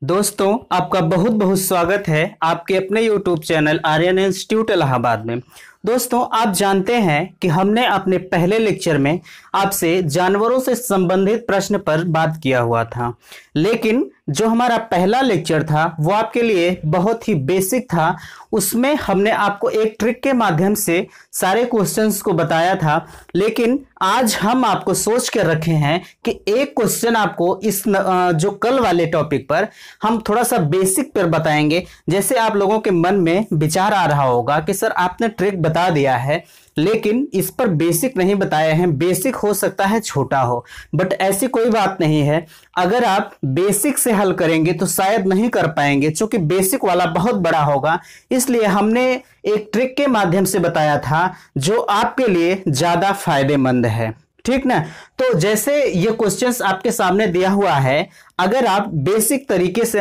दोस्तों, आपका बहुत बहुत स्वागत है आपके अपने YouTube channel Aryan institute Allahabad में। दोस्तों, आप जानते हैं कि हमने अपने पहले लेक्चर में आपसे जानवरों से संबंधित प्रश्न पर बात किया हुआ था, लेकिन जो हमारा पहला लेक्चर था वो आपके लिए बहुत ही बेसिक था। उसमें हमने आपको एक ट्रिक के माध्यम से सारे क्वेश्चंस को बताया था, लेकिन आज हम आपको सोच कर रखे हैं कि एक क्वेश्चन आपको इस जो कल वाले टॉपिक पर हम थोड़ा सा बेसिक पर बताएंगे। जैसे आप लोगों के मन में विचार आ रहा होगा कि सर आपने ट्रिक बता दिया है लेकिन इस पर बेसिक नहीं बताए हैं, बेसिक हो सकता है छोटा हो, बट ऐसी कोई बात नहीं है। अगर आप बेसिक से हल करेंगे तो शायद नहीं कर पाएंगे, क्योंकि बेसिक वाला बहुत बड़ा होगा। इसलिए हमने एक ट्रिक के माध्यम से बताया था जो आपके लिए ज्यादा फायदेमंद है, ठीक ना। तो जैसे ये क्वेश्चंस आपके सामने दिया हुआ है, अगर आप बेसिक तरीके से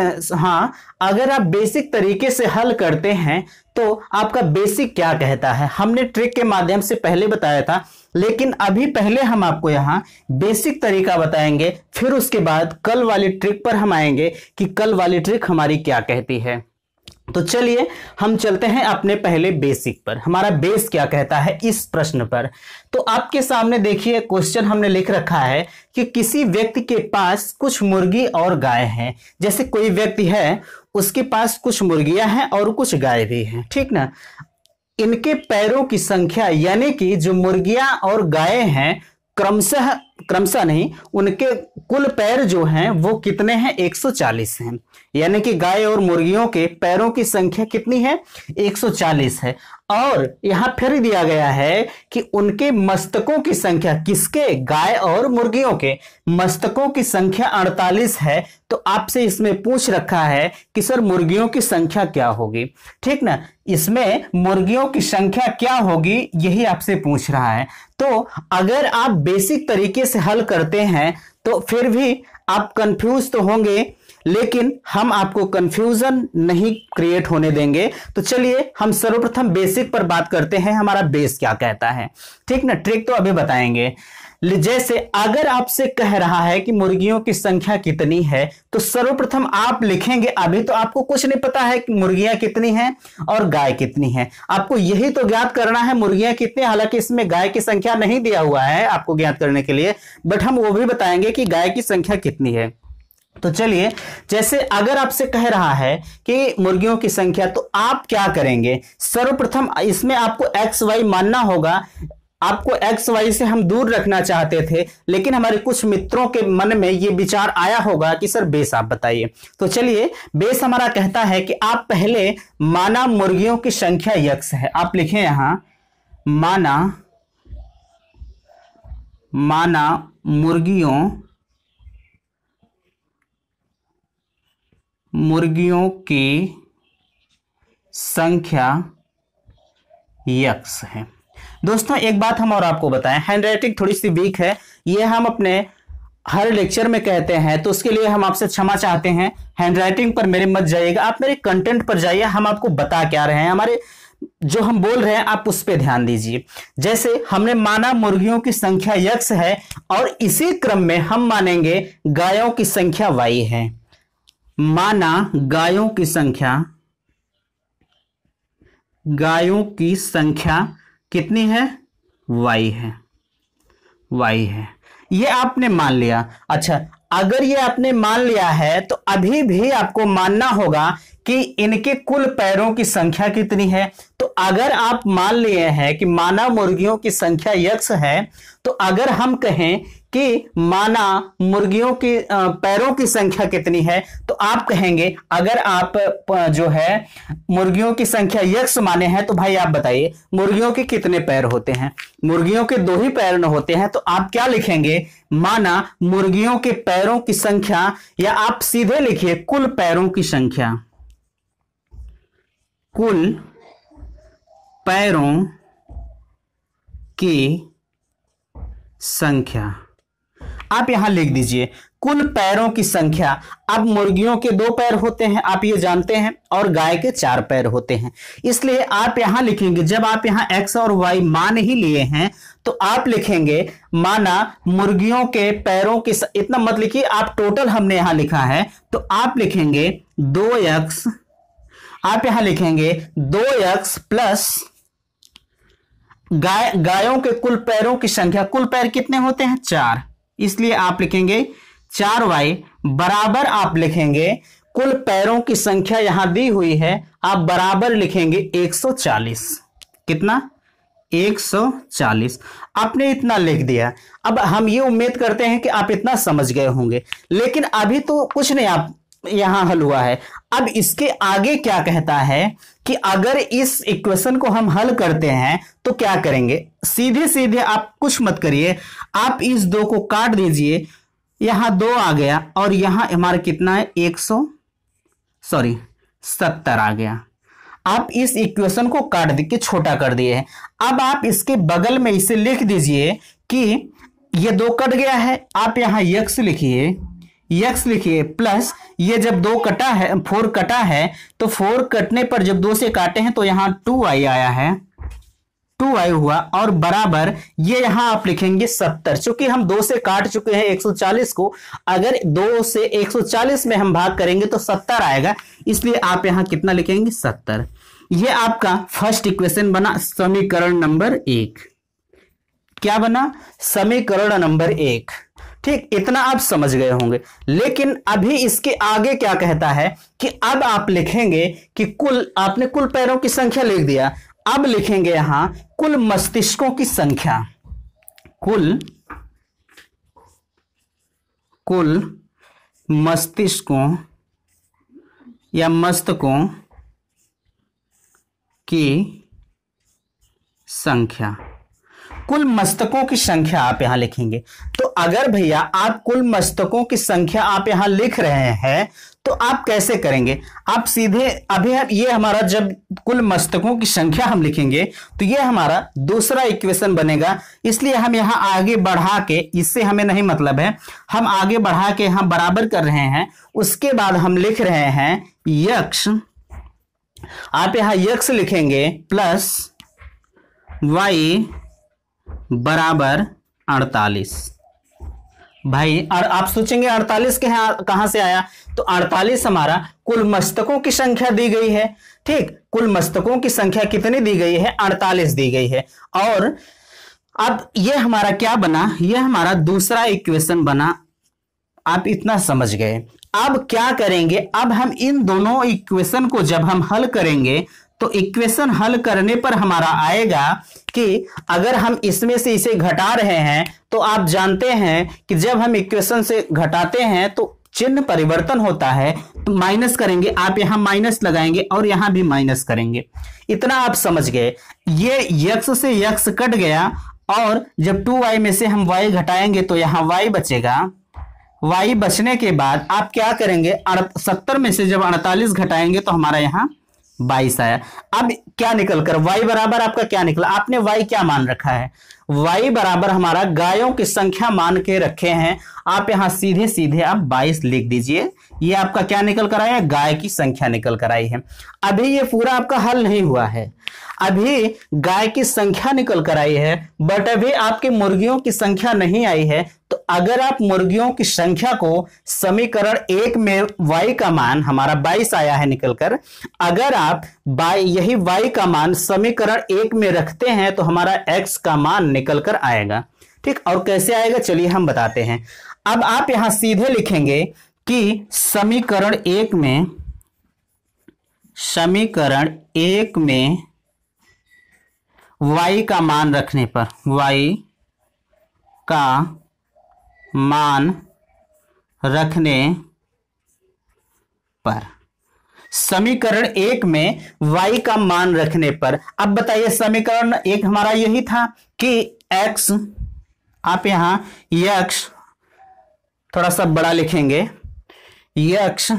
अगर आप बेसिक तरीके से हल करते हैं तो आपका बेसिक क्या कहता है हमने ट्रिक के माध्यम से पहले बताया था, लेकिन अभी पहले हम आपको यहां बेसिक तरीका बताएंगे, फिर उसके बाद कल वाली ट्रिक पर हम आएंगे कि कल वाली ट्रिक हमारी क्या कहती है। तो चलिए हम चलते हैं अपने पहले बेसिक पर, हमारा बेस क्या कहता है इस प्रश्न पर। तो आपके सामने देखिए क्वेश्चन हमने लिख रखा है कि किसी व्यक्ति के पास कुछ मुर्गी और गाय हैं। जैसे कोई व्यक्ति है, उसके पास कुछ मुर्गियां हैं और कुछ गाय भी हैं, ठीक ना। इनके पैरों की संख्या, यानी कि जो मुर्गियां और गाय हैं, क्रमशः क्रमशः नहीं, उनके कुल पैर जो हैं वो कितने हैं? 140 हैं। यानी कि गाय और मुर्गियों के पैरों की संख्या कितनी है? 140 है। और यहां फिर दिया गया है कि उनके मस्तकों की संख्या, किसके? गाय और मुर्गियों के मस्तकों की संख्या 48 है। तो आपसे इसमें पूछ रखा है कि सर मुर्गियों की संख्या क्या होगी, ठीक ना। इसमें मुर्गियों की संख्या क्या होगी यही आपसे पूछ रहा है। तो अगर आप बेसिक तरीके से हल करते हैं तो फिर भी आप कंफ्यूज तो होंगे, लेकिन हम आपको कंफ्यूजन नहीं क्रिएट होने देंगे। तो चलिए हम सर्वप्रथम बेसिक पर बात करते हैं, हमारा बेस क्या कहता है, ठीक ना। ट्रिक तो अभी बताएंगे। जैसे अगर आपसे कह रहा है कि मुर्गियों की संख्या कितनी है, तो सर्वप्रथम आप लिखेंगे, अभी तो आपको कुछ नहीं पता है कि मुर्गियां कितनी हैं और गाय कितनी है। आपको यही तो ज्ञात करना है मुर्गियां कितनी, हालांकि इसमें गाय की संख्या नहीं दिया हुआ है आपको ज्ञात करने के लिए, बट हम वो भी बताएंगे कि गाय की संख्या कितनी है। तो चलिए, जैसे अगर आपसे कह रहा है कि मुर्गियों की संख्या, तो आप क्या करेंगे? सर्वप्रथम इसमें आपको एक्स वाई मानना होगा। आपको एक्स वाई से हम दूर रखना चाहते थे, लेकिन हमारे कुछ मित्रों के मन में ये विचार आया होगा कि सर बेस आप बताइए। तो चलिए, बेस हमारा कहता है कि आप पहले माना मुर्गियों की संख्या यक्स है, आप लिखें यहां माना मुर्गियों की संख्या यक्स है। दोस्तों एक बात हम और आपको बताएं, हैंडराइटिंग थोड़ी सी वीक है, ये हम अपने हर लेक्चर में कहते हैं, तो उसके लिए हम आपसे क्षमा चाहते हैं। हैंडराइटिंग पर मेरे मत जाइएगा, आप मेरे कंटेंट पर जाइए, हम आपको बता क्या रहे हैं, हमारे जो हम बोल रहे हैं आप उस पर ध्यान दीजिए। जैसे हमने माना मुर्गियों की संख्या यक्स है, और इसी क्रम में हम मानेंगे गायों की संख्या वाई है। माना गायों की संख्या कितनी है? वाई है। ये आपने मान लिया। अच्छा, अगर ये आपने मान लिया है तो अभी भी आपको मानना होगा कि इनके कुल पैरों की संख्या कितनी है। तो अगर आप मान लिए हैं कि माना मुर्गियों की संख्या यक्स है, तो अगर हम कहें कि माना मुर्गियों की पैरों की संख्या कितनी है, तो आप कहेंगे, अगर आप जो है मुर्गियों की संख्या यक्स माने हैं, तो भाई आप बताइए मुर्गियों के कितने पैर होते हैं? मुर्गियों के 2 ही पैर न होते हैं। तो आप क्या लिखेंगे? माना मुर्गियों के पैरों की संख्या, या आप सीधे लिखिए कुल पैरों की संख्या, कुल पैरों की संख्या। आप यहां लिख दीजिए कुल पैरों की संख्या। अब मुर्गियों के 2 पैर होते हैं, आप ये जानते हैं, और गाय के 4 पैर होते हैं। इसलिए आप यहां लिखेंगे, जब आप यहां x और y मान ही लिए हैं तो आप लिखेंगे माना मुर्गियों के पैरों की इतना मत लिखिए, आप टोटल हमने यहां लिखा है तो आप लिखेंगे 2x, आप यहां लिखेंगे 2x प्लस गायों के कुल पैरों की संख्या। कुल पैर कितने होते हैं? 4, इसलिए आप लिखेंगे 4y बराबर आप लिखेंगे कुल पैरों की संख्या यहां दी हुई है, आप बराबर लिखेंगे 140। कितना? 140। आपने इतना लिख दिया। अब हम ये उम्मीद करते हैं कि आप इतना समझ गए होंगे, लेकिन अभी तो कुछ नहीं आप यहां हल हुआ है। अब इसके आगे क्या कहता है कि अगर इस इक्वेशन को हम हल करते हैं तो क्या करेंगे? सीधे सीधे आप कुछ मत करिए, आप इस 2 को काट दीजिए, यहां 2 आ गया और यहां हमारा कितना है? 70 आ गया। आप इस इक्वेशन को काट के छोटा कर दिए हैं। अब आप इसके बगल में इसे लिख दीजिए कि ये 2 कट गया है, आप यहां x लिखिए प्लस ये जब 2 कटा है, 4 कटा है, तो 4 कटने पर जब 2 से काटे हैं तो यहां 2y आया है, 2y हुआ, और बराबर ये यहां आप लिखेंगे 70। चूंकि हम 2 से काट चुके हैं 140 को, अगर 2 से 140 में हम भाग करेंगे तो 70 आएगा, इसलिए आप यहां कितना लिखेंगे? 70। ये आपका फर्स्ट इक्वेशन बना, समीकरण नंबर 1। क्या बना? समीकरण नंबर 1। ठीक, इतना आप समझ गए होंगे। लेकिन अभी इसके आगे क्या कहता है कि अब आप लिखेंगे कि आपने कुल पैरों की संख्या लिख दिया, अब लिखेंगे यहां कुल मस्तिष्कों की संख्या। कुल मस्तिष्कों या मस्तकों की संख्या। कुल मस्तकों की संख्या आप यहां लिखेंगे। तो अगर भैया आप कुल मस्तकों की संख्या आप यहां लिख रहे हैं तो आप कैसे करेंगे? आप सीधे अभी ये हमारा जब कुल मस्तकों की संख्या हम लिखेंगे तो ये हमारा दूसरा इक्वेशन बनेगा, इसलिए हम यहां आगे बढ़ा के, इससे हमें नहीं मतलब है, हम आगे बढ़ा के यहां बराबर कर रहे हैं। उसके बाद हम लिख रहे हैं यक्ष, आप यहां यक्ष लिखेंगे प्लस y बराबर 48। भाई और आप सोचेंगे 48 के कहां से आया? तो 48 हमारा कुल मस्तकों की संख्या दी गई है। ठीक, कुल मस्तकों की संख्या कितनी दी गई है? 48 दी गई है। और अब ये हमारा क्या बना? ये हमारा दूसरा इक्वेशन बना। आप इतना समझ गए। अब क्या करेंगे? अब हम इन दोनों इक्वेशन को जब हम हल करेंगे तो इक्वेशन हल करने पर हमारा आएगा कि अगर हम इसमें से इसे घटा रहे हैं तो आप जानते हैं कि जब हम इक्वेशन से घटाते हैं तो चिन्ह परिवर्तन होता है, तो माइनस करेंगे, आप यहां माइनस लगाएंगे और यहां भी माइनस करेंगे। इतना आप समझ गए। ये यक्स से यक्स कट गया और जब 2y में से हम y घटाएंगे तो यहां y बचेगा। y बचने के बाद आप क्या करेंगे? 70 में से जब 48 घटाएंगे तो हमारा यहां 22 आया। अब क्या निकल कर y बराबर आपका क्या निकला? आपने y क्या मान रखा है? y बराबर हमारा गायों की संख्या मान के रखे हैं। आप यहां सीधे सीधे आप 22 लिख दीजिए। ये आपका क्या निकल कर आया? गाय की संख्या निकल कर आई है। अभी ये पूरा आपका हल नहीं हुआ है, अभी गाय की संख्या निकल कर आई है, बट अभी आपकी मुर्गियों की संख्या नहीं आई है। तो अगर आप मुर्गियों की संख्या को समीकरण 1 में y का मान हमारा 22 आया है निकलकर, अगर आप यही y का मान समीकरण 1 में रखते हैं तो हमारा x का मान निकलकर आएगा। ठीक, और कैसे आएगा चलिए हम बताते हैं। अब आप यहां सीधे लिखेंगे कि समीकरण 1 में y का मान रखने पर, y का मान रखने पर, समीकरण 1 में y का मान रखने पर, अब बताइए समीकरण 1 हमारा यही था कि x, आप यहां x थोड़ा सा बड़ा लिखेंगे, x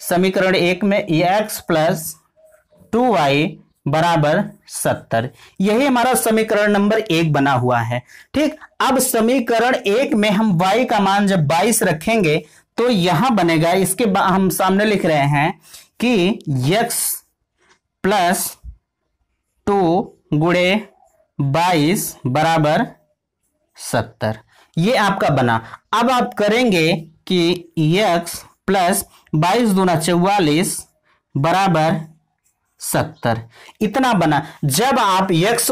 समीकरण 1 में x प्लस 2y बराबर 70। यही हमारा समीकरण नंबर 1 बना हुआ है। ठीक, अब समीकरण 1 में हम y का मान जब 22 रखेंगे तो यहां बनेगा, इसके बाद हम सामने लिख रहे हैं कि x प्लस 2 गुणे 22 बराबर 70। ये आपका बना। अब आप करेंगे कि x प्लस 22 दूना 44 बराबर 70, इतना बना। जब आप x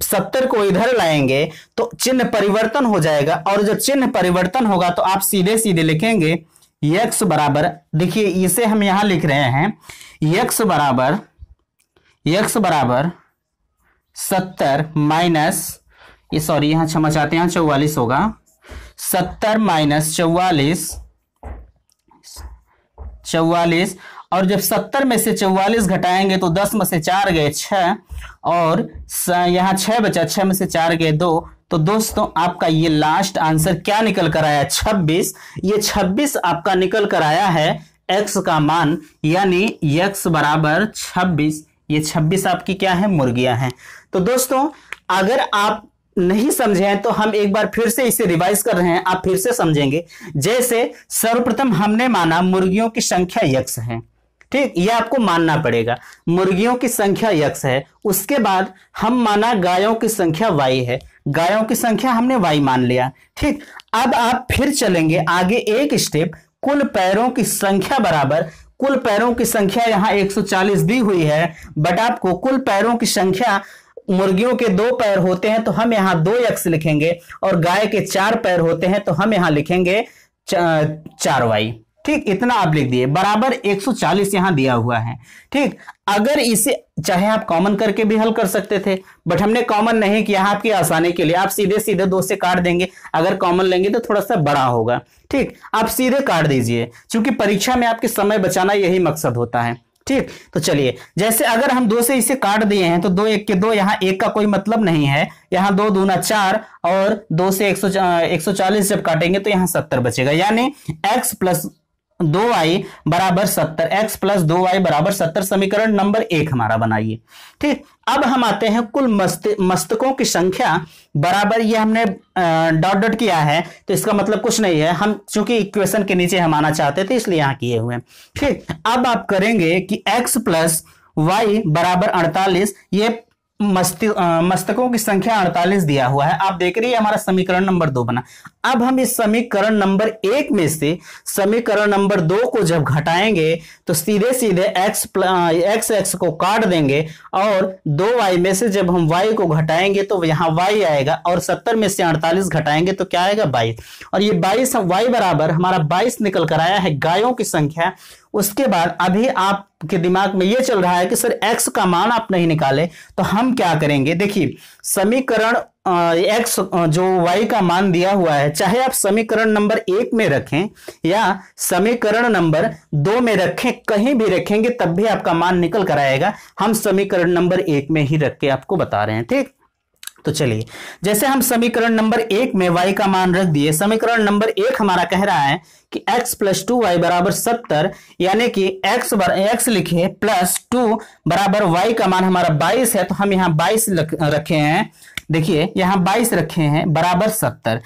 70 को इधर लाएंगे तो चिन्ह परिवर्तन हो जाएगा, और जब चिन्ह परिवर्तन होगा तो आप सीधे सीधे लिखेंगे x बराबर, देखिए इसे हम यहां लिख रहे हैं x बराबर 70 माइनस, ये सॉरी यहां क्षमा चाहते हैं, 44 होगा, 70 माइनस 44, और जब 70 में से 44 घटाएंगे तो 10 में से 4 गए 6, और यहां 6 बचा, 6 में से 4 गए 2। तो दोस्तों आपका ये लास्ट आंसर क्या निकल कर आया? 26। ये 26 आपका निकल कर आया है x का मान, यानी x बराबर 26। ये 26 आपकी क्या है? मुर्गियां हैं। तो दोस्तों अगर आप नहीं समझे हैं तो हम एक बार फिर से इसे रिवाइज कर रहे हैं, आप फिर से समझेंगे। जैसे सर्वप्रथम हमने माना मुर्गियों की संख्या x है, ठीक, यह आपको मानना पड़ेगा, मुर्गियों की संख्या x है। उसके बाद हम माना गायों की संख्या y है, गायों की संख्या हमने y मान लिया, ठीक। अब आप फिर चलेंगे आगे एक स्टेप, कुल पैरों की संख्या बराबर, कुल पैरों की संख्या यहां 140 दी हुई है, बट आपको कुल पैरों की संख्या, मुर्गियों के 2 पैर होते हैं तो हम यहां 2x लिखेंगे, और गाय के 4 पैर होते हैं तो हम यहां लिखेंगे 4y, ठीक। इतना आप लिख दिए, बराबर 140 यहां दिया हुआ है, ठीक। अगर इसे चाहे आप कॉमन करके भी हल कर सकते थे, बट हमने कॉमन नहीं किया, आपकी आसानी के लिए आप सीधे सीधे 2 से काट देंगे। अगर कॉमन लेंगे तो थोड़ा सा बड़ा होगा, ठीक, आप सीधे काट दीजिए, क्योंकि परीक्षा में आपके समय बचाना यही मकसद होता है, ठीक। तो चलिए, जैसे अगर हम 2 से इसे काट दिए हैं तो 2 1 के 2, यहाँ 1 का कोई मतलब नहीं है, यहाँ 2 दूना 4, और 2 से 140 जब काटेंगे तो यहाँ 70 बचेगा, यानी x प्लस 2y बराबर 70, x प्लस 2y बराबर 70 समीकरण नंबर 1 हमारा बनाइए, ठीक। अब हम आते हैं कुल मस्तकों की संख्या बराबर, ये हमने डॉट डॉट किया है तो इसका मतलब कुछ नहीं है, हम चूंकि इक्वेशन के नीचे हम आना चाहते थे इसलिए यहां किए हुए हैं, ठीक। अब आप करेंगे कि x प्लस y बराबर 48, ये मस्तकों की संख्या 48 दिया हुआ है, आप देख रहे हैं हमारा समीकरण नंबर 2 बना। अब हम इस समीकरण नंबर 1 में से समीकरण नंबर 2 को जब घटाएंगे तो सीधे सीधे x को काट देंगे, और 2y में से जब हम y को घटाएंगे तो यहाँ y आएगा, और 70 में से 48 घटाएंगे तो क्या आएगा? 22, और ये 22 y बराबर हमारा 22 निकल कर आया है गायों की संख्या। उसके बाद अभी आपके दिमाग में ये चल रहा है कि सर x का मान आप नहीं निकाले, तो हम क्या करेंगे? देखिए समीकरण x जो y का मान दिया हुआ है, चाहे आप समीकरण नंबर 1 में रखें या समीकरण नंबर 2 में रखें, कहीं भी रखेंगे तब भी आपका मान निकल कर आएगा। हम समीकरण नंबर 1 में ही रख के आपको बता रहे हैं, ठीक। तो चलिए, जैसे हम समीकरण नंबर 1 में y का मान रख दिए, समीकरण नंबर 1 हमारा कह रहा है कि x प्लस 2y बराबर 70, यानी कि x लिखे प्लस 2 बराबर y का मान हमारा 22 है, तो हम यहाँ 22 रखे हैं, देखिए यहाँ 22 रखे हैं बराबर 70,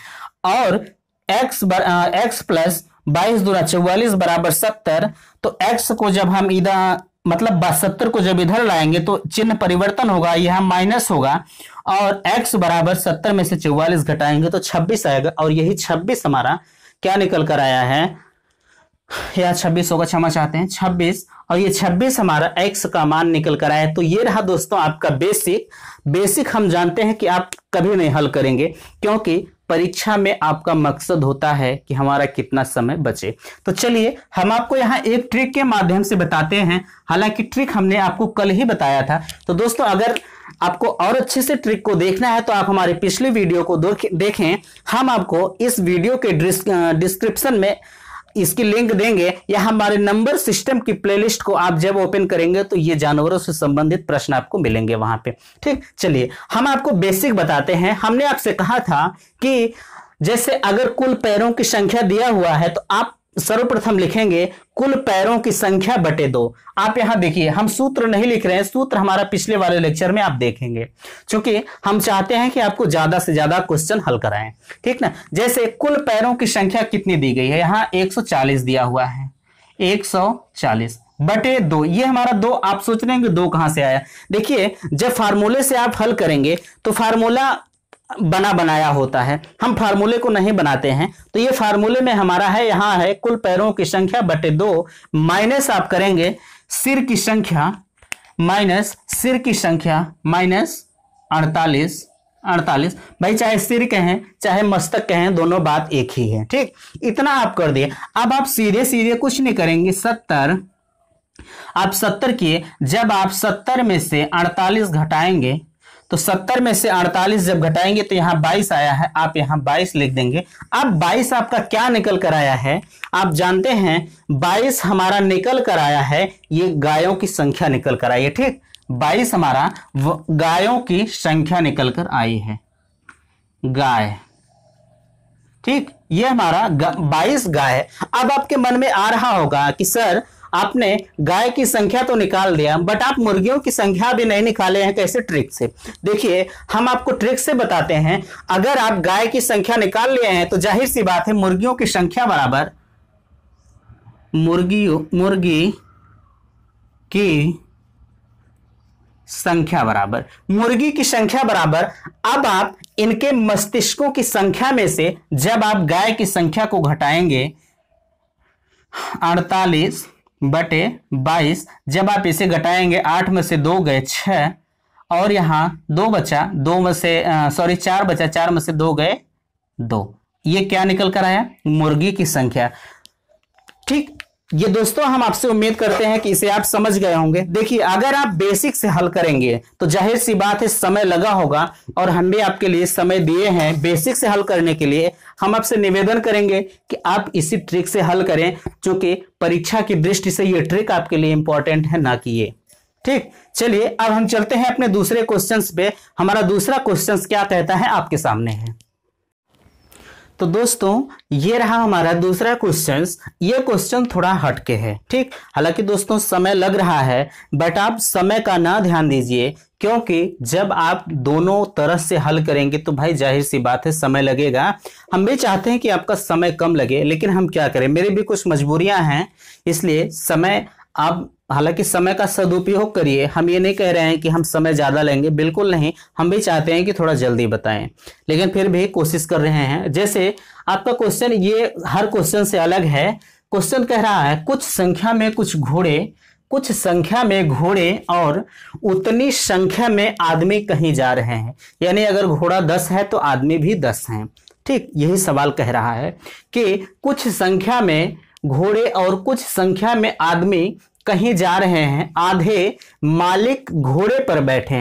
और x प्लस 22 दूना 44 बराबर 70। तो x को जब हम इधर मतलब 70 को जब इधर लाएंगे तो चिन्ह परिवर्तन होगा, यहाँ माइनस होगा, और x बराबर 70 में से 44 घटाएंगे तो 26 आएगा, और यही 26 हमारा क्या निकल कर आया है? या 26 होगा, क्षमा चाहते हैं 26, और ये 26 हमारा x का मान निकल कर आया। तो ये रहा दोस्तों आपका बेसिक हम जानते हैं कि आप कभी नहीं हल करेंगे, क्योंकि परीक्षा में आपका मकसद होता है कि हमारा कितना समय बचे। तो चलिए हम आपको यहाँ एक ट्रिक के माध्यम से बताते हैं, हालांकि ट्रिक हमने आपको कल ही बताया था। तो दोस्तों अगर आपको और अच्छे से ट्रिक को देखना है तो आप हमारे पिछले वीडियो को देखें, हम आपको इस वीडियो के डिस्क्रिप्शन में इसकी लिंक देंगे, या हमारे नंबर सिस्टम की प्लेलिस्ट को आप जब ओपन करेंगे तो ये जानवरों से संबंधित प्रश्न आपको मिलेंगे वहां पे, ठीक। चलिए हम आपको बेसिक बताते हैं। हमने आपसे कहा था कि जैसे अगर कुल पैरों की संख्या दिया हुआ है तो आप सर्वप्रथम लिखेंगे कुल पैरों की संख्या बटे 2। आप यहां देखिए, हम सूत्र नहीं लिख रहे हैं, सूत्र हमारा पिछले वाले लेक्चर में आप देखेंगे, क्योंकि हम चाहते हैं कि आपको ज्यादा से ज्यादा क्वेश्चन हल कराएं, ठीक ना। जैसे कुल पैरों की संख्या कितनी दी गई है, यहां 140 दिया हुआ है, 140 बटे 2, ये हमारा 2। आप सोच रहे हैं कि 2 कहां से आया। देखिए, जब फार्मूले से आप हल करेंगे तो फार्मूला बना बनाया होता है, हम फार्मूले को नहीं बनाते हैं। तो ये फार्मूले में हमारा है, यहां है कुल पैरों की संख्या बटे 2, माइनस आप करेंगे सिर की संख्या, माइनस सिर की संख्या, माइनस 48 भाई, चाहे सिर कहें चाहे मस्तक कहें, दोनों बात एक ही है, ठीक। इतना आप कर दिए। अब आप सीधे सीधे कुछ नहीं करेंगे, 70 आप 70 किए। जब आप 70 में से 48 घटाएंगे तो 70 में से 48 जब घटाएंगे तो यहां 22 आया है, आप यहां 22 लिख देंगे। अब 22 आपका क्या निकल कर आया है, आप जानते हैं 22 हमारा निकल कर आया है, ये गायों की संख्या निकल कर आई है, ठीक। 22 हमारा गायों की संख्या निकल कर आई है, गाय, ठीक। ये हमारा 22 गाय। अब आपके मन में आ रहा होगा कि सर आपने गाय की संख्या तो निकाल दिया, बट आप मुर्गियों की संख्या भी नहीं निकाले हैं, कैसे? ट्रिक से। देखिए, हम आपको ट्रिक से बताते हैं। अगर आप गाय की संख्या निकाल लिए हैं तो जाहिर सी बात है मुर्गियों की संख्या बराबर मुर्गी की संख्या बराबर मुर्गी की संख्या बराबर। अब आप इनके मस्तिष्कों की संख्या में से जब आप गाय की संख्या को घटाएंगे, 48 बटे 22, जब आप इसे घटाएंगे, 8 में से 2 गए 6, और यहां 2 बचा, 2 में से 4 बचा, 4 में से 2 गए 2। ये क्या निकल कर आया? मुर्गी की संख्या, ठीक। ये दोस्तों हम आपसे उम्मीद करते हैं कि इसे आप समझ गए होंगे। देखिए, अगर आप बेसिक से हल करेंगे तो जाहिर सी बात है समय लगा होगा, और हम भी आपके लिए समय दिए हैं बेसिक से हल करने के लिए। हम आपसे निवेदन करेंगे कि आप इसी ट्रिक से हल करें, क्योंकि परीक्षा की दृष्टि से ये ट्रिक आपके लिए इंपॉर्टेंट है, ना कि ये, ठीक। चलिए अब हम चलते हैं अपने दूसरे क्वेश्चंस पे। हमारा दूसरा क्वेश्चन क्या कहता है आपके सामने है। तो दोस्तों ये रहा हमारा दूसरा क्वेश्चन। ये क्वेश्चन थोड़ा हटके है, ठीक। हालांकि दोस्तों समय लग रहा है, बट आप समय का ना ध्यान दीजिए, क्योंकि जब आप दोनों तरह से हल करेंगे तो भाई जाहिर सी बात है समय लगेगा। हम भी चाहते हैं कि आपका समय कम लगे, लेकिन हम क्या करें, मेरी भी कुछ मजबूरियां हैं, इसलिए समय आप हालांकि समय का सदुपयोग करिए। हम ये नहीं कह रहे हैं कि हम समय ज्यादा लेंगे, बिल्कुल नहीं। हम भी चाहते हैं कि थोड़ा जल्दी बताएं, लेकिन फिर भी कोशिश कर रहे हैं। जैसे आपका क्वेश्चन ये हर क्वेश्चन से अलग है। क्वेश्चन कह रहा है कुछ संख्या में घोड़े और उतनी संख्या में आदमी कहीं जा रहे हैं, यानी अगर घोड़ा 10 है तो आदमी भी 10 हैं, ठीक। यही सवाल कह रहा है कि कुछ संख्या में घोड़े और कुछ संख्या में आदमी कहीं जा रहे हैं। आधे मालिक घोड़े पर बैठे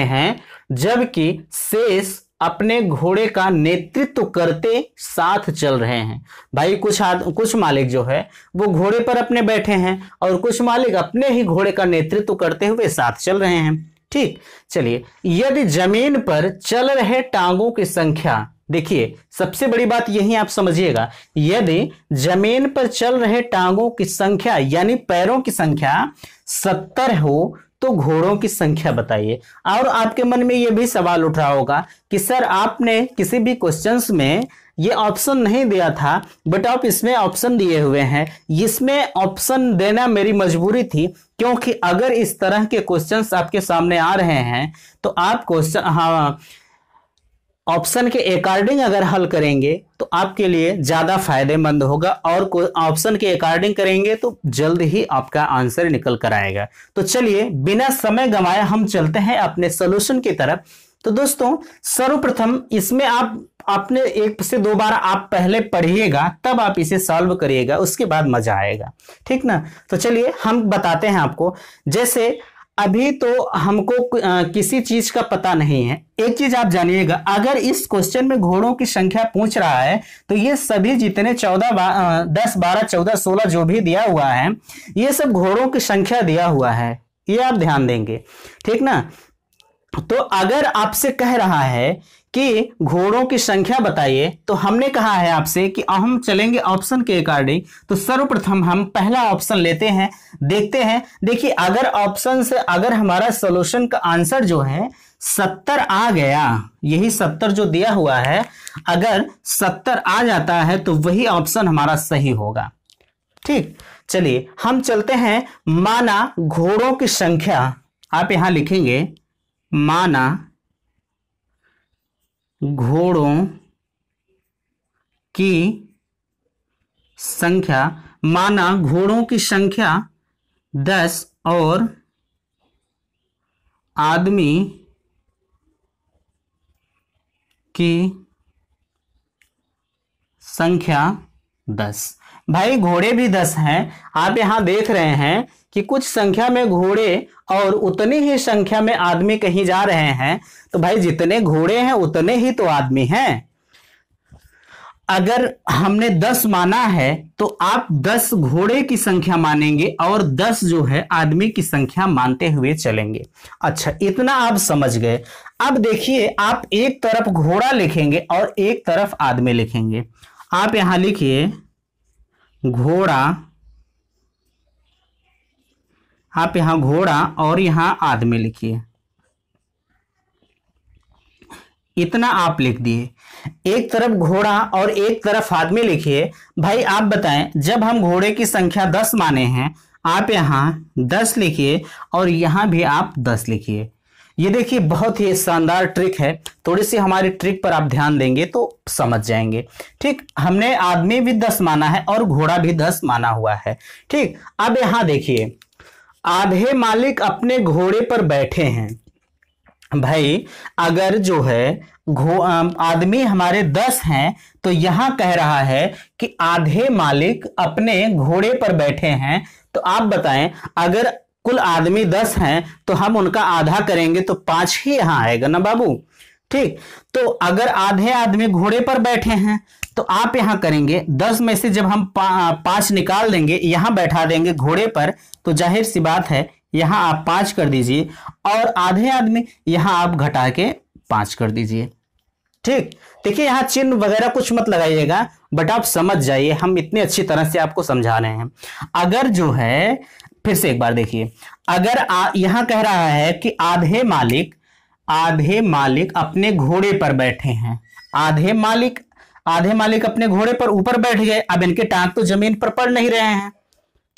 हैं, जबकि शेष अपने घोड़े का नेतृत्व करते साथ चल रहे हैं। भाई कुछ मालिक जो है वो घोड़े पर अपने बैठे हैं, और कुछ मालिक अपने ही घोड़े का नेतृत्व करते हुए साथ चल रहे हैं, ठीक। चलिए, यदि जमीन पर चल रहे टांगों की संख्या, देखिए सबसे बड़ी बात यही आप समझिएगा, यदि जमीन पर चल रहे टांगों की संख्या यानी पैरों की संख्या 70 हो तो घोड़ों की संख्या बताइए। और आपके मन में यह भी सवाल उठ रहा होगा कि सर आपने किसी भी क्वेश्चंस में ये ऑप्शन नहीं दिया था, बट आप इसमें ऑप्शन दिए हुए हैं। इसमें ऑप्शन देना मेरी मजबूरी थी, क्योंकि अगर इस तरह के क्वेश्चंस आपके सामने आ रहे हैं तो आप क्वेश्चन ऑप्शन के अकॉर्डिंग अगर हल करेंगे तो आपके लिए ज्यादा फायदेमंद होगा, और ऑप्शन के अकॉर्डिंग करेंगे तो जल्द ही आपका आंसर निकल कर आएगा। तो चलिए बिना समय गंवाए हम चलते हैं अपने सॉल्यूशन की तरफ। तो दोस्तों सर्वप्रथम इसमें आपने 1 से 2 बार आप पहले पढ़िएगा, तब आप इसे सॉल्व करिएगा, उसके बाद मजा आएगा, ठीक ना। तो चलिए हम बताते हैं आपको। जैसे अभी तो हमको किसी चीज का पता नहीं है। एक चीज आप जानिएगा, अगर इस क्वेश्चन में घोड़ों की संख्या पूछ रहा है तो ये सभी जितने 10, 12, 14, 16 जो भी दिया हुआ है, ये सब घोड़ों की संख्या दिया हुआ है, ये आप ध्यान देंगे, ठीक ना। तो अगर आपसे कह रहा है कि घोड़ों की संख्या बताइए, तो हमने कहा है आपसे कि हम चलेंगे ऑप्शन के अकॉर्डिंग। तो सर्वप्रथम हम पहला ऑप्शन लेते हैं, देखते हैं। देखिए अगर ऑप्शन से अगर हमारा सॉल्यूशन का आंसर जो है 70 आ गया, यही 70 जो दिया हुआ है, अगर 70 आ जाता है तो वही ऑप्शन हमारा सही होगा। ठीक, चलिए हम चलते हैं। माना घोड़ों की संख्या, आप यहां लिखेंगे माना घोड़ों की संख्या, माना घोड़ों की संख्या 10 और आदमी की संख्या 10। भाई घोड़े भी 10 हैं, आप यहां देख रहे हैं कि कुछ संख्या में घोड़े और उतनी ही संख्या में आदमी कहीं जा रहे हैं। तो भाई जितने घोड़े हैं उतने ही तो आदमी हैं। अगर हमने 10 माना है तो आप 10 घोड़े की संख्या मानेंगे और 10 जो है आदमी की संख्या मानते हुए चलेंगे। अच्छा, इतना आप समझ गए। अब देखिए आप एक तरफ घोड़ा लिखेंगे और एक तरफ आदमी लिखेंगे। आप यहां लिखिए घोड़ा, आप यहां घोड़ा और यहां आदमी लिखिए। इतना आप लिख दिए। एक तरफ घोड़ा और एक तरफ आदमी लिखिए। भाई आप बताएं, जब हम घोड़े की संख्या 10 माने हैं, आप यहां 10 लिखिए और यहां भी आप 10 लिखिए। ये देखिए बहुत ही शानदार ट्रिक है। थोड़ी सी हमारी ट्रिक पर आप ध्यान देंगे तो समझ जाएंगे। ठीक, हमने आदमी भी 10 माना है और घोड़ा भी 10 माना हुआ है। ठीक, अब यहां देखिए आधे मालिक अपने घोड़े पर बैठे हैं। भाई अगर जो है आदमी हमारे 10 हैं तो यहां कह रहा है कि आधे मालिक अपने घोड़े पर बैठे हैं। तो आप बताएं, अगर कुल आदमी 10 हैं तो हम उनका आधा करेंगे तो 5 ही यहां आएगा ना बाबू। ठीक, तो अगर आधे आदमी घोड़े पर बैठे हैं तो आप यहां करेंगे 10 में से जब हम 5 निकाल देंगे, यहां बैठा देंगे घोड़े पर, तो जाहिर सी बात है यहां आप 5 कर दीजिए और आधे आदमी यहां आप घटा के 5 कर दीजिए। ठीक, देखिए यहां चिन्ह वगैरह कुछ मत लगाइएगा, बट आप समझ जाइए, हम इतनी अच्छी तरह से आपको समझा रहे हैं। अगर जो है, फिर से एक बार देखिए, अगर यहां कह रहा है कि आधे मालिक अपने घोड़े पर बैठे हैं। आधे मालिक अपने घोड़े पर ऊपर बैठ गए। अब इनके टांग तो जमीन पर पड़ नहीं रहे हैं,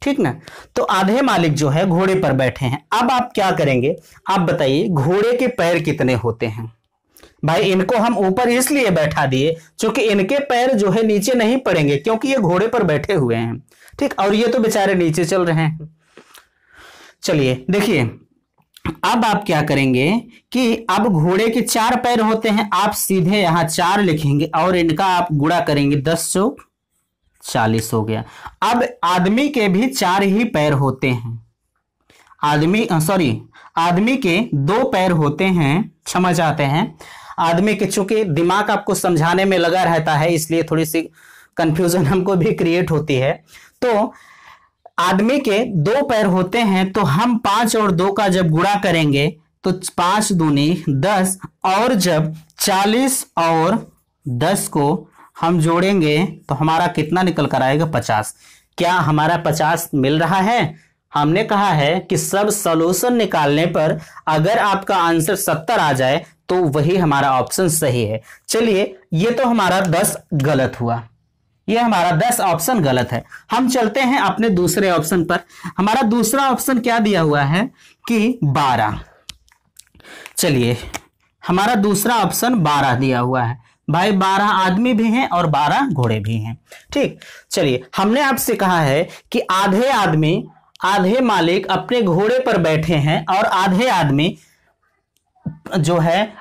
ठीक ना। तो आधे मालिक जो है घोड़े पर बैठे हैं। अब आप क्या करेंगे, आप बताइए घोड़े के पैर कितने होते हैं। भाई इनको हम ऊपर इसलिए बैठा दिए क्योंकि इनके पैर जो है नीचे नहीं पड़ेंगे, क्योंकि ये घोड़े पर बैठे हुए हैं। ठीक, और ये तो बेचारे नीचे चल रहे हैं। चलिए देखिए, अब आप क्या करेंगे कि अब घोड़े के 4 पैर होते हैं, आप सीधे यहां 4 लिखेंगे और इनका आप गुणा करेंगे, 10 चौक 40 हो गया। अब आदमी के भी 4 ही पैर होते हैं। आदमी के 2 पैर होते हैं, क्षमा चाहते हैं। आदमी के, चूंकि दिमाग आपको समझाने में लगा रहता है इसलिए थोड़ी सी कंफ्यूजन हमको भी क्रिएट होती है। तो आदमी के 2 पैर होते हैं, तो हम 5 और 2 का जब गुणा करेंगे तो 5 दूनी 10, और जब 40 और 10 को हम जोड़ेंगे तो हमारा कितना निकल कर आएगा, 50। क्या हमारा 50 मिल रहा है? हमने कहा है कि सब सॉल्यूशन निकालने पर अगर आपका आंसर 70 आ जाए तो वही हमारा ऑप्शन सही है। चलिए, ये तो हमारा 10 गलत हुआ, ये हमारा 10 ऑप्शन गलत है। हम चलते हैं अपने दूसरे ऑप्शन पर। हमारा दूसरा ऑप्शन क्या दिया हुआ है कि 12। चलिए, हमारा दूसरा ऑप्शन 12 दिया हुआ है। भाई 12 आदमी भी हैं और 12 घोड़े भी हैं। ठीक, चलिए हमने आपसे कहा है कि आधे मालिक अपने घोड़े पर बैठे हैं और आधे आदमी जो है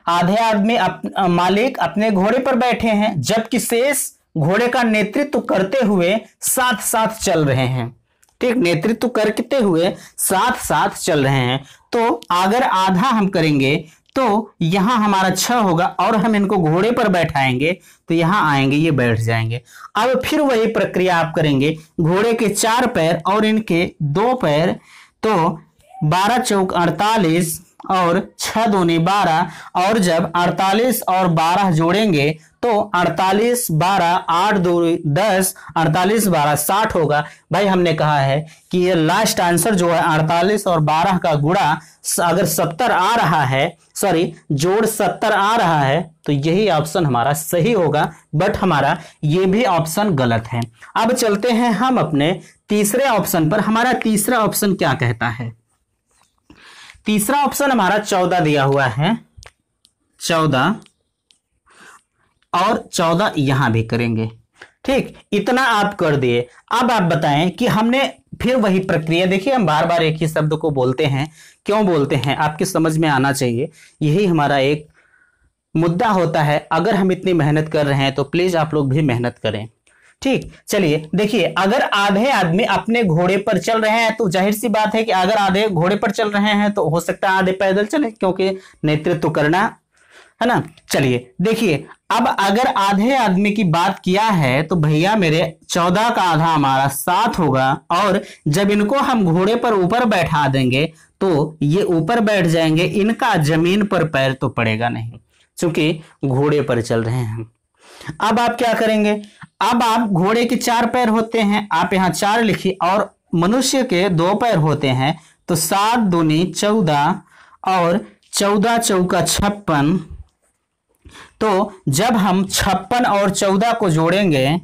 मालिक अपने घोड़े पर बैठे हैं, जबकि शेष घोड़े का नेतृत्व करते हुए साथ साथ चल रहे हैं। ठीक, नेतृत्व करते हुए साथ साथ चल रहे हैं। तो अगर आधा हम करेंगे तो यहां हमारा 6 होगा और हम इनको घोड़े पर बैठाएंगे तो यहां आएंगे, ये बैठ जाएंगे। अब फिर वही प्रक्रिया आप करेंगे, घोड़े के 4 पैर और इनके 2 पैर, तो 12 चौक 48 और 6 दूनी 12, और जब 48 और 12 जोड़ेंगे तो 48 12 8 2 10, 48 12 60 होगा। भाई हमने कहा है कि ये लास्ट आंसर जो है 48 और 12 का गुणा अगर 70 आ रहा है, सॉरी जोड़ 70 आ रहा है, तो यही ऑप्शन हमारा सही होगा। बट हमारा ये भी ऑप्शन गलत है। अब चलते हैं हम अपने तीसरे ऑप्शन पर। हमारा तीसरा ऑप्शन क्या कहता है? तीसरा ऑप्शन हमारा 14 दिया हुआ है, 14 और 14 यहां भी करेंगे। ठीक, इतना आप कर दिए। अब आप बताएं कि हमने फिर वही प्रक्रिया, देखिए हम बार बार एक ही शब्द को बोलते हैं, क्यों बोलते हैं आपकी समझ में आना चाहिए। यही हमारा एक मुद्दा होता है। अगर हम इतनी मेहनत कर रहे हैं तो प्लीज आप लोग भी मेहनत करें। ठीक, चलिए देखिए, अगर आधे आदमी अपने घोड़े पर चल रहे हैं तो जाहिर सी बात है कि अगर आधे घोड़े पर चल रहे हैं तो हो सकता है आधे पैदल चले, क्योंकि नेतृत्व करना है ना। चलिए देखिए, अब अगर आधे आदमी की बात किया है तो भैया मेरे 14 का आधा हमारा 7 होगा, और जब इनको हम घोड़े पर ऊपर बैठा देंगे तो ये ऊपर बैठ जाएंगे, इनका जमीन पर पैर तो पड़ेगा नहीं, क्योंकि घोड़े पर चल रहे हैं। अब आप क्या करेंगे? अब आप घोड़े के 4 पैर होते हैं, आप यहां 4 लिखिए, और मनुष्य के 2 पैर होते हैं, तो 7 दूनी 14 और 14 चौका 56। तो जब हम 56 और 14 को जोड़ेंगे,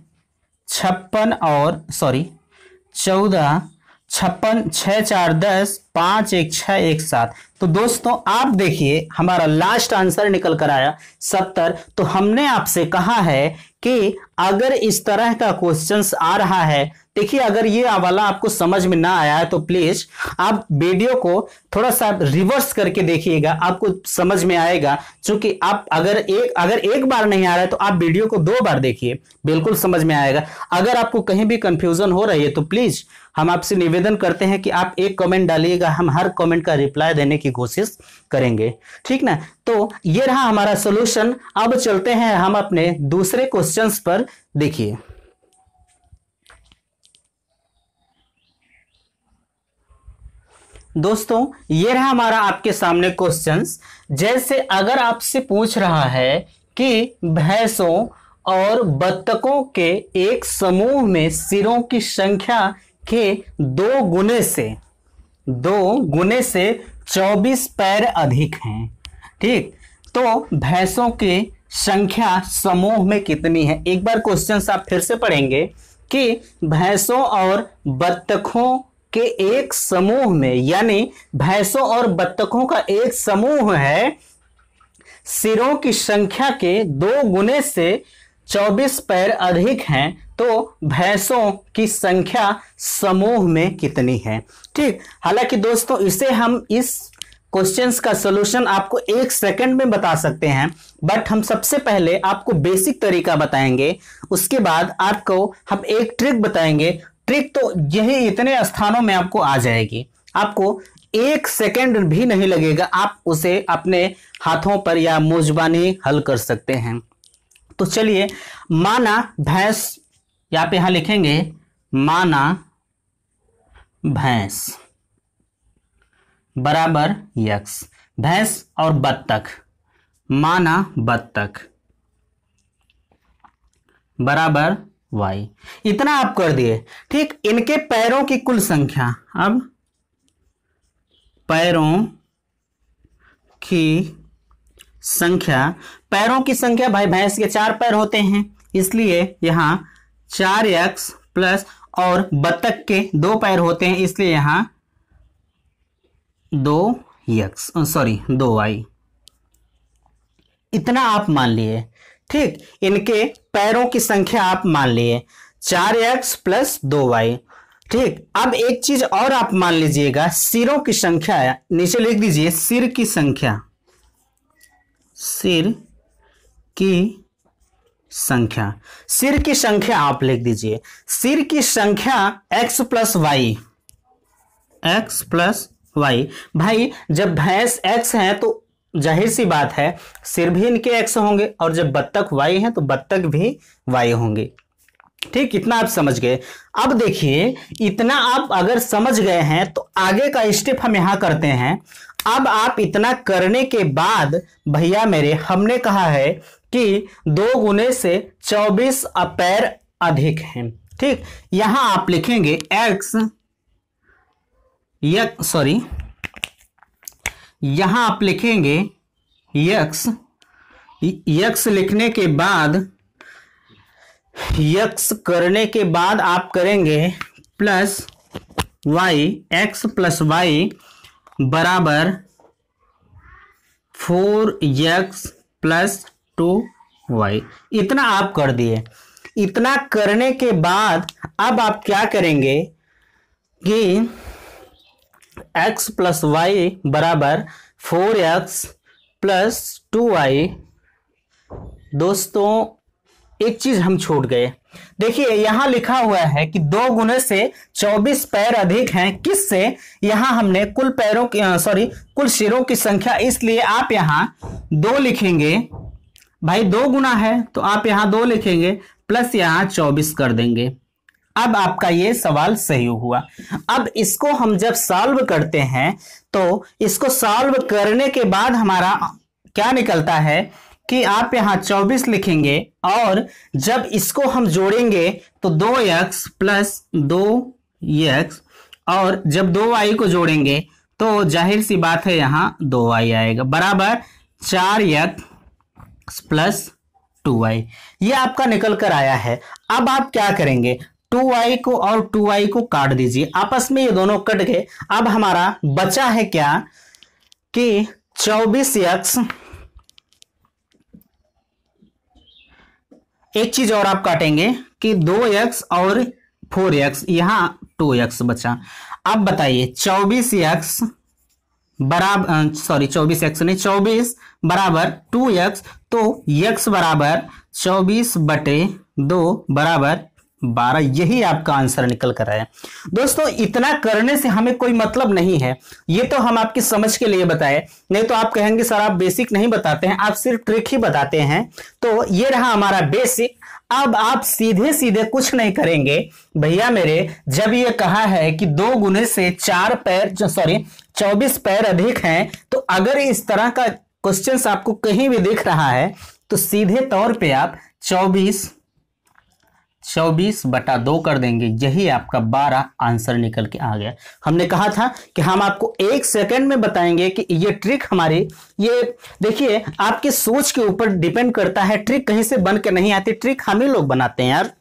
56 और 14 56 6 4 10 5 1 6 1 7। तो दोस्तों आप देखिए हमारा लास्ट आंसर निकल कर आया 70। तो हमने आपसे कहा है कि अगर इस तरह का क्वेश्चंस आ रहा है, देखिए अगर ये वाला आपको समझ में ना आया है तो प्लीज आप वीडियो को थोड़ा सा रिवर्स करके देखिएगा, आपको समझ में आएगा। क्योंकि आप अगर एक बार नहीं आ रहा है तो आप वीडियो को 2 बार देखिए, बिल्कुल समझ में आएगा। अगर आपको कहीं भी कंफ्यूजन हो रही है तो प्लीज हम आपसे निवेदन करते हैं कि आप एक कमेंट डालिएगा, हम हर कमेंट का रिप्लाई देने की कोशिश करेंगे, ठीक ना। तो ये रहा हमारा सॉल्यूशन। अब चलते हैं हम अपने दूसरे क्वेश्चंस पर। देखिए दोस्तों, ये रहा हमारा आपके सामने क्वेश्चंस। जैसे अगर आपसे पूछ रहा है कि भैंसों और बत्तखों के एक समूह में सिरों की संख्या के 2 गुने से 24 पैर अधिक हैं। ठीक, तो भैंसों की संख्या समूह में कितनी है? एक बार क्वेश्चन आप फिर से पढ़ेंगे कि भैंसों और बत्तखों के एक समूह में, यानी भैंसों और बत्तखों का एक समूह है, सिरों की संख्या के 2 गुने से 24 पैर अधिक हैं, तो भैंसों की संख्या समूह में कितनी है? ठीक, हालांकि दोस्तों इसे हम इस क्वेश्चंस का सॉल्यूशन आपको 1 सेकंड में बता सकते हैं, बट हम सबसे पहले आपको बेसिक तरीका बताएंगे, उसके बाद आपको हम एक ट्रिक बताएंगे। ट्रिक तो यही इतने स्थानों में आपको आ जाएगी, आपको 1 सेकंड भी नहीं लगेगा, आप उसे अपने हाथों पर या मुजबानी हल कर सकते हैं। तो चलिए, माना भैंस, आप यहां लिखेंगे माना भैंस बराबर यक्स, भैंस और बत्तख, माना बत्तख बराबर वाई। इतना आप कर दिए। ठीक, इनके पैरों की कुल संख्या, अब पैरों की संख्या, पैरों की संख्या भाई भैंस के 4 पैर होते हैं, इसलिए यहां 4x प्लस, और बत्तख के 2 पैर होते हैं, इसलिए यहां 2y। इतना आप मान लिए। ठीक, इनके पैरों की संख्या आप मान लिए 4x प्लस 2y। ठीक, अब एक चीज और आप मान लीजिएगा, सिरों की संख्या नीचे लिख दीजिए, सिर की संख्या, सिर की संख्या, सिर की संख्या आप लिख दीजिए, सिर की संख्या x प्लस वाई। भाई जब भैंस x है तो जाहिर सी बात है सिर भी इनके x होंगे, और जब बत्तख y है तो बत्तख भी y होंगे। ठीक, इतना आप समझ गए। अब देखिए, इतना आप अगर समझ गए हैं तो आगे का स्टेप हम यहां करते हैं। अब आप इतना करने के बाद भैया मेरे हमने कहा है कि 2 गुने से 24 पैर अधिक हैं। ठीक, यहां आप लिखेंगे यहां आप लिखेंगे यक्स लिखने के बाद यक्स करने के बाद आप करेंगे plus Y, X plus Y बराबर 4x प्लस 2y। इतना आप कर दिए। इतना करने के बाद अब आप क्या करेंगे कि x प्लस वाई बराबर 4x प्लस 2y। दोस्तों एक चीज हम छूट गए। देखिए यहां लिखा हुआ है कि 2 गुने से 24 पैर अधिक हैं। किससे? यहां हमने कुल पैरों की कुल सिरों की संख्या, इसलिए आप यहां 2 लिखेंगे। भाई 2 गुना है तो आप यहां 2 लिखेंगे प्लस यहां 24 कर देंगे। अब आपका ये सवाल सही हुआ। अब इसको हम जब सॉल्व करते हैं तो इसको सॉल्व करने के बाद हमारा क्या निकलता है कि आप यहां 24 लिखेंगे और जब इसको हम जोड़ेंगे तो 2x प्लस 2x और जब 2y को जोड़ेंगे तो जाहिर सी बात है यहां 2y आएगा बराबर 4x प्लस 2y। ये आपका निकल कर आया है। अब आप क्या करेंगे, 2y को और 2y को काट दीजिए आपस में, ये दोनों कट गए। अब हमारा बचा है क्या कि 24x, एक चीज और आप काटेंगे कि 2x और 4x, यहां 2x बचा। अब बताइए 24x बराबर 24x नहीं 24 बराबर 2x, तो x बराबर 24/2 बराबर 12। यही आपका आंसर निकल कर आया। दोस्तों इतना करने से हमें कोई मतलब नहीं है, ये तो हम आपकी समझ के लिए बताए, नहीं तो आप कहेंगे सर आप बेसिक नहीं बताते हैं, आप सिर्फ ट्रिक ही बताते हैं। तो ये रहा हमारा बेसिक। अब आप सीधे सीधे कुछ नहीं करेंगे भैया मेरे, जब ये कहा है कि 2 गुने से 24 पैर अधिक हैं, तो अगर इस तरह का क्वेश्चन आपको कहीं भी दिख रहा है तो सीधे तौर पे आप 24/2 कर देंगे। यही आपका 12 आंसर निकल के आ गया। हमने कहा था कि हम आपको 1 सेकंड में बताएंगे कि ये ट्रिक हमारी, ये देखिए आपकी सोच के ऊपर डिपेंड करता है। ट्रिक कहीं से बन के नहीं आती, ट्रिक हम ही लोग बनाते हैं यार,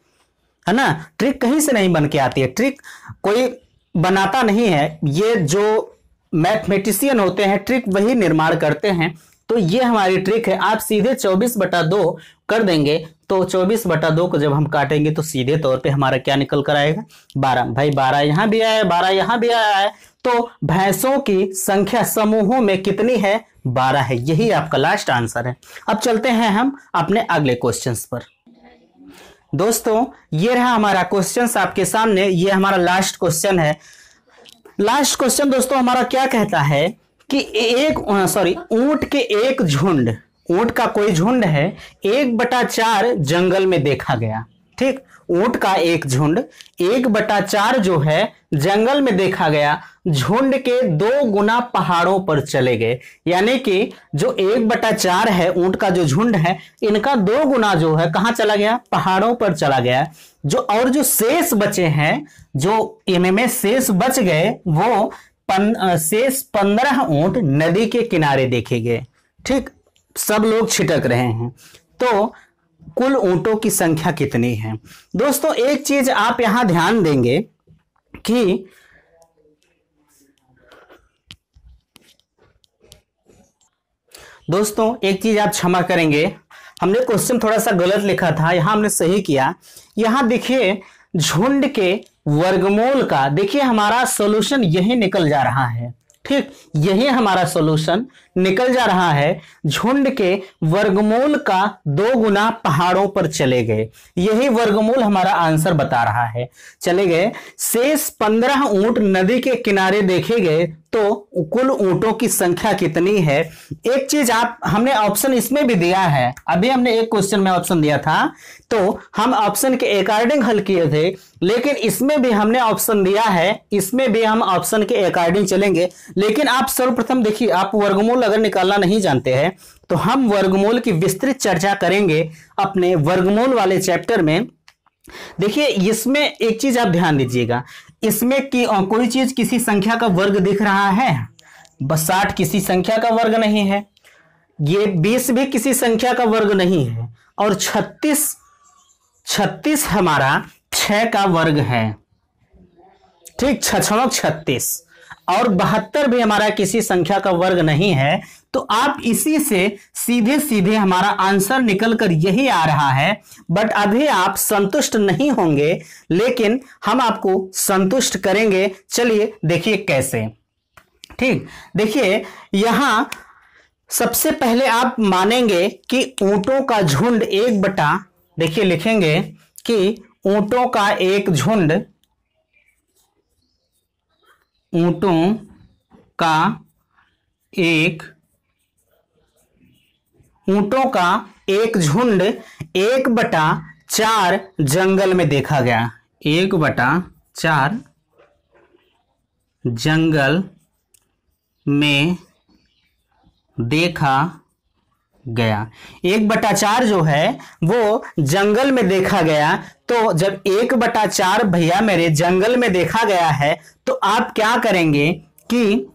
है ना। ट्रिक कहीं से नहीं बन के आती है, ट्रिक कोई बनाता नहीं है। ये जो मैथमेटिशियन होते हैं ट्रिक वही निर्माण करते हैं। तो ये हमारी ट्रिक है। आप सीधे 24/2 कर देंगे तो 24/2 को जब हम काटेंगे तो सीधे तौर पे हमारा क्या निकल कर आएगा 12। भाई 12 यहां भी आया है, 12 यहां भी आया है, तो भैंसों की संख्या समूहों में कितनी है 12 है। यही आपका लास्ट आंसर है। अब चलते हैं हम अपने अगले क्वेश्चंस पर। दोस्तों ये रहा हमारा क्वेश्चंस आपके सामने, ये हमारा लास्ट क्वेश्चन है। लास्ट क्वेश्चन दोस्तों हमारा क्या कहता है कि ऊंट के एक झुंड, ऊंट का कोई झुंड है 1/4 जंगल में देखा गया। ठीक, ऊंट का एक झुंड 1/4 जो है जंगल में देखा गया, झुंड के 2 गुना पहाड़ों पर चले गए। यानी कि जो 1/4 है ऊंट का जो झुंड है, इनका 2 गुना जो है कहां चला गया, पहाड़ों पर चला गया। जो शेष बचे हैं, जो इनमें शेष बच गए, वो शेष 15 ऊंट नदी के किनारे देखे गए। ठीक, सब लोग छिटक रहे हैं। तो कुल ऊंटों की संख्या कितनी है? दोस्तों एक चीज आप यहां ध्यान देंगे कि दोस्तों एक चीज आप क्षमा करेंगे, हमने क्वेश्चन थोड़ा सा गलत लिखा था, यहां हमने सही किया। यहां देखिए झुंड के वर्गमूल का, देखिए हमारा सॉल्यूशन यही निकल जा रहा है। ठीक, यही हमारा सॉल्यूशन निकल जा रहा है, झुंड के वर्गमूल का 2 गुना पहाड़ों पर चले गए। यही वर्गमूल हमारा आंसर बता रहा है, चले गए। शेष 15 ऊंट नदी के किनारे देखे गए तो कुल ऊंटों की संख्या कितनी है। एक चीज हमने ऑप्शन इसमें भी दिया है, अभी हमने एक क्वेश्चन में ऑप्शन दिया था तो हम ऑप्शन के अकॉर्डिंग हल किए थे, लेकिन इसमें भी हमने ऑप्शन दिया है, इसमें भी हम ऑप्शन के अकॉर्डिंग चलेंगे। लेकिन आप सर्वप्रथम देखिए, आप वर्गमूल अगर निकालना नहीं जानते हैं तो हम वर्गमूल की विस्तृत चर्चा करेंगे अपने वर्गमूल वाले चैप्टर में। देखिए इसमें एक चीज आप ध्यान दीजिएगा, इसमें कि कोई चीज किसी संख्या का वर्ग दिख रहा है, बस 60 किसी संख्या का वर्ग नहीं है, ये 20 भी किसी संख्या का वर्ग नहीं है, और 36 हमारा 6 का वर्ग है, ठीक, 6 36, और 72 भी हमारा किसी संख्या का वर्ग नहीं है। तो आप इसी से सीधे सीधे हमारा आंसर निकलकर यही आ रहा है। बट अभी आप संतुष्ट नहीं होंगे, लेकिन हम आपको संतुष्ट करेंगे। चलिए देखिए कैसे, ठीक। देखिए यहां सबसे पहले आप मानेंगे कि ऊंटों का झुंड देखिए लिखेंगे कि ऊंटों का एक झुंड, ऊंटों का एक झुंड 1/4 जंगल में देखा गया। 1/4 जंगल में देखा गया। 1/4 जो है वो जंगल में देखा गया। तो जब 1/4 भैया मेरे जंगल में देखा गया है तो आप क्या करेंगे कि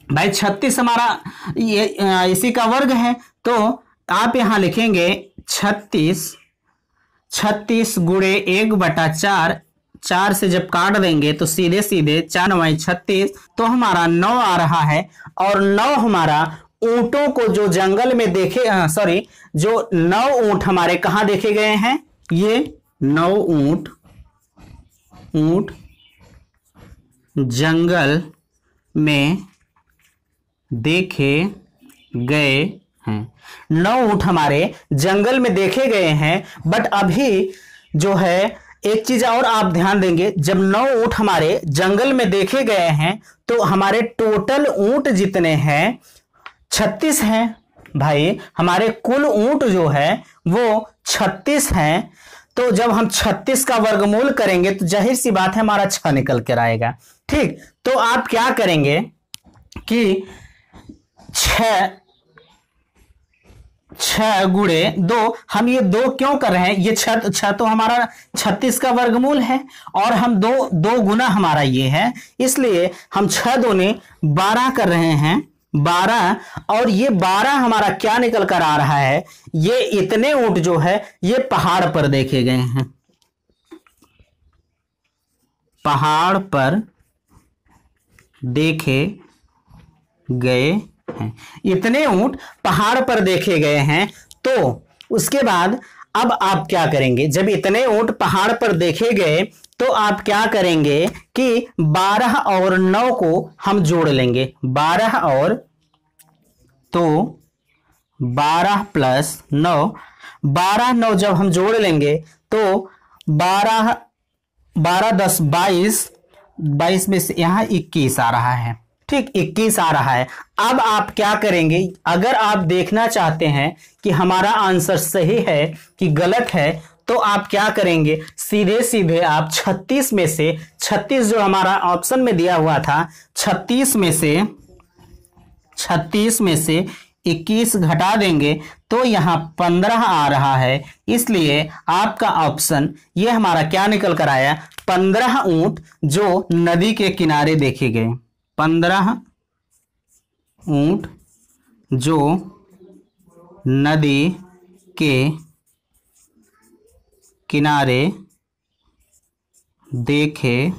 भाई 36 हमारा ये इसी का वर्ग है, तो आप यहां लिखेंगे 36 गुणे 1/4, 4 से जब काट देंगे तो सीधे सीधे 4 9 36, तो हमारा 9 आ रहा है। और 9 हमारा ऊंटों को जो जंगल में जो 9 ऊंट हमारे कहां देखे गए हैं, ये 9 ऊंट जंगल में देखे गए हैं। 9 ऊंट हमारे जंगल में देखे गए हैं। बट अभी जो है एक चीज और आप ध्यान देंगे, जब 9 ऊंट हमारे जंगल में देखे गए हैं तो हमारे टोटल ऊंट जितने हैं 36 हैं। भाई हमारे कुल ऊंट जो है वो 36 हैं। तो जब हम 36 का वर्गमूल करेंगे तो जाहिर सी बात है हमारा 6 निकल कर आएगा, ठीक। तो आप क्या करेंगे कि 6 गुणे 2, हम ये 2 क्यों कर रहे हैं, ये 6 तो हमारा 36 का वर्गमूल है, और हम 2 गुना हमारा ये है, इसलिए हम 6 दूने 12 कर रहे हैं, 12। और ये 12 हमारा क्या निकल कर आ रहा है, ये इतने ऊंट जो है ये पहाड़ पर देखे गए हैं, पहाड़ पर देखे गए हैं, इतने ऊंट पहाड़ पर देखे गए हैं। तो उसके बाद अब आप क्या करेंगे, जब इतने ऊंट पहाड़ पर देखे गए तो आप क्या करेंगे कि 12 और 9 को हम जोड़ लेंगे। 12 और तो 12 प्लस 9, 12 9 जब हम जोड़ लेंगे तो 12 10 22 में से यहां 21 आ रहा है, ठीक, 21 आ रहा है। अब आप क्या करेंगे, अगर आप देखना चाहते हैं कि हमारा आंसर सही है कि गलत है, तो आप क्या करेंगे, सीधे सीधे आप 36 में से 36 जो हमारा ऑप्शन में दिया हुआ था, 36 में से 21 घटा देंगे तो यहां 15 आ रहा है। इसलिए आपका ऑप्शन ये हमारा क्या निकल कर आया, 15 ऊंट जो नदी के किनारे देखे गए। 15 ऊंट जो नदी के किनारे देखे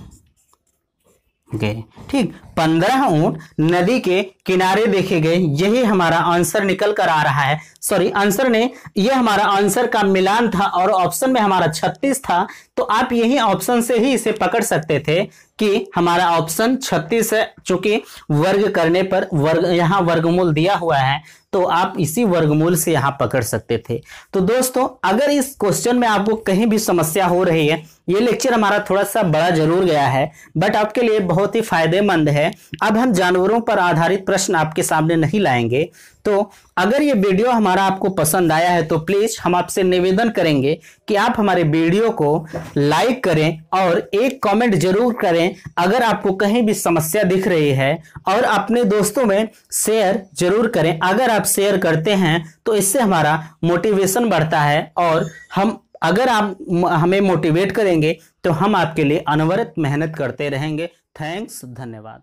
गए, ठीक। 15 ऊंट नदी के किनारे देखे गए, यही हमारा आंसर निकल कर आ रहा है। सॉरी, आंसर ने यह हमारा आंसर का मिलान था और ऑप्शन में हमारा 36 था। तो आप यही ऑप्शन से ही इसे पकड़ सकते थे कि हमारा ऑप्शन 36 है, चूंकि वर्ग करने पर यहाँ वर्गमूल दिया हुआ है तो आप इसी वर्गमूल से यहाँ पकड़ सकते थे। तो दोस्तों अगर इस क्वेश्चन में आपको कहीं भी समस्या हो रही है, ये लेक्चर हमारा थोड़ा सा बड़ा जरूर गया है बट आपके लिए बहुत ही फायदेमंद है। अब हम जानवरों पर आधारित प्रश्न आपके सामने नहीं लाएंगे। तो अगर ये वीडियो हमारा आपको पसंद आया है तो प्लीज हम आपसे निवेदन करेंगे कि आप हमारे वीडियो को लाइक करें और एक कमेंट जरूर करें अगर आपको कहीं भी समस्या दिख रही है, और अपने दोस्तों में शेयर जरूर करें। अगर आप शेयर करते हैं तो इससे हमारा मोटिवेशन बढ़ता है, और अगर आप हमें मोटिवेट करेंगे तो हम आपके लिए अनवरत मेहनत करते रहेंगे। थैंक्स, धन्यवाद।